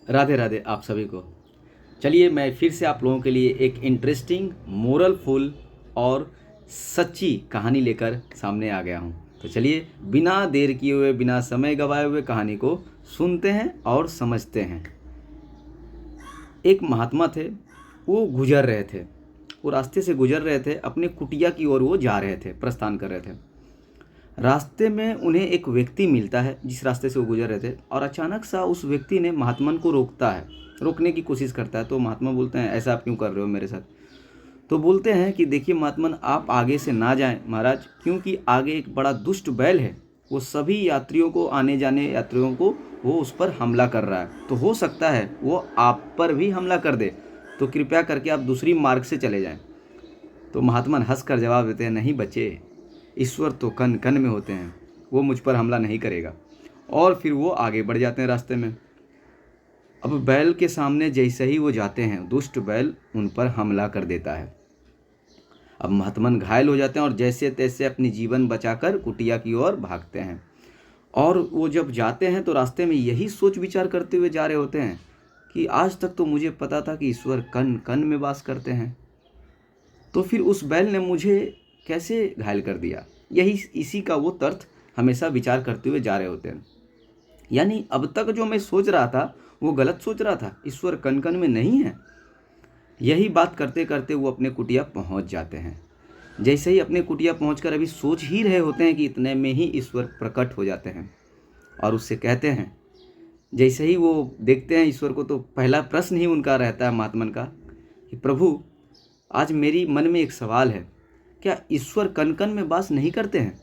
राधे राधे आप सभी को। चलिए मैं फिर से आप लोगों के लिए एक इंटरेस्टिंग मोरलफुल और सच्ची कहानी लेकर सामने आ गया हूँ। तो चलिए बिना देर किए हुए, बिना समय गवाए हुए कहानी को सुनते हैं और समझते हैं। एक महात्मा थे, वो गुजर रहे थे, वो रास्ते से गुजर रहे थे, अपने कुटिया की ओर वो जा रहे थे, प्रस्थान कर रहे थे। रास्ते में उन्हें एक व्यक्ति मिलता है जिस रास्ते से वो गुजर रहे थे, और अचानक सा उस व्यक्ति ने महात्मा को रोकता है, रोकने की कोशिश करता है। तो महात्मा बोलते हैं, ऐसा आप क्यों कर रहे हो मेरे साथ? तो बोलते हैं कि देखिए महात्मा, आप आगे से ना जाएं महाराज, क्योंकि आगे एक बड़ा दुष्ट बैल है, वो सभी यात्रियों को, आने जाने यात्रियों को, वो उस पर हमला कर रहा है। तो हो सकता है वो आप पर भी हमला कर दे, तो कृपया करके आप दूसरी मार्ग से चले जाएं। तो महात्मा हंस कर जवाब देते हैं, नहीं बच्चे, ईश्वर तो कन कन में होते हैं, वो मुझ पर हमला नहीं करेगा। और फिर वो आगे बढ़ जाते हैं रास्ते में। अब बैल के सामने जैसे ही वो जाते हैं, दुष्ट बैल उन पर हमला कर देता है। अब महात्मा घायल हो जाते हैं और जैसे तैसे अपनी जीवन बचाकर कुटिया की ओर भागते हैं। और वो जब जाते हैं तो रास्ते में यही सोच विचार करते हुए जा रहे होते हैं कि आज तक तो मुझे पता था कि ईश्वर कन कन में वास करते हैं, तो फिर उस बैल ने मुझे कैसे घायल कर दिया। यही इसी का वो तर्थ हमेशा विचार करते हुए जा रहे होते हैं। यानी अब तक जो मैं सोच रहा था वो गलत सोच रहा था, ईश्वर कन कन में नहीं है। यही बात करते करते वो अपने कुटिया पहुंच जाते हैं। जैसे ही अपने कुटिया पहुंचकर अभी सोच ही रहे होते हैं कि इतने में ही ईश्वर प्रकट हो जाते हैं और उससे कहते हैं, जैसे ही वो देखते हैं ईश्वर को, तो पहला प्रश्न ही उनका रहता है महात्मा का कि प्रभु, आज मेरी मन में एक सवाल है, क्या ईश्वर कन कन में वास नहीं करते हैं?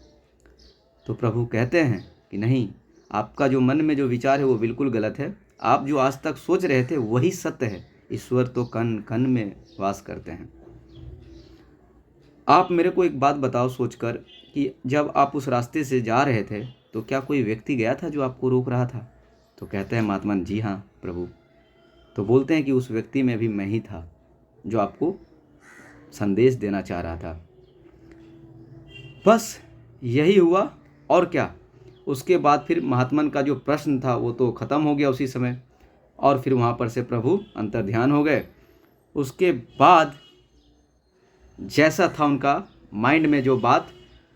तो प्रभु कहते हैं कि नहीं, आपका जो मन में जो विचार है वो बिल्कुल गलत है। आप जो आज तक सोच रहे थे वही सत्य है, ईश्वर तो कन कन में वास करते हैं। आप मेरे को एक बात बताओ सोचकर कि जब आप उस रास्ते से जा रहे थे तो क्या कोई व्यक्ति गया था जो आपको रोक रहा था? तो कहते हैं महात्मा, जी हाँ प्रभु। तो बोलते हैं कि उस व्यक्ति में भी मैं ही था जो आपको संदेश देना चाह रहा था। बस यही हुआ और क्या। उसके बाद फिर महात्मन का जो प्रश्न था वो तो ख़त्म हो गया उसी समय, और फिर वहाँ पर से प्रभु अंतर्ध्यान हो गए। उसके बाद जैसा था उनका माइंड में जो बात,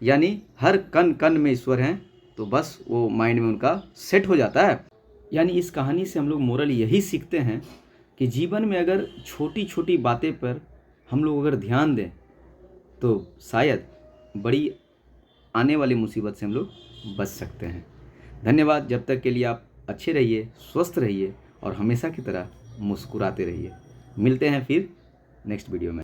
यानी हर कन कन में ईश्वर हैं, तो बस वो माइंड में उनका सेट हो जाता है। यानी इस कहानी से हम लोग मोरल यही सीखते हैं कि जीवन में अगर छोटी छोटी बातें पर हम लोग अगर ध्यान दें तो शायद बड़ी आने वाली मुसीबत से हम लोग बच सकते हैं। धन्यवाद। जब तक के लिए आप अच्छे रहिए, स्वस्थ रहिए और हमेशा की तरह मुस्कुराते रहिए। मिलते हैं फिर नेक्स्ट वीडियो में।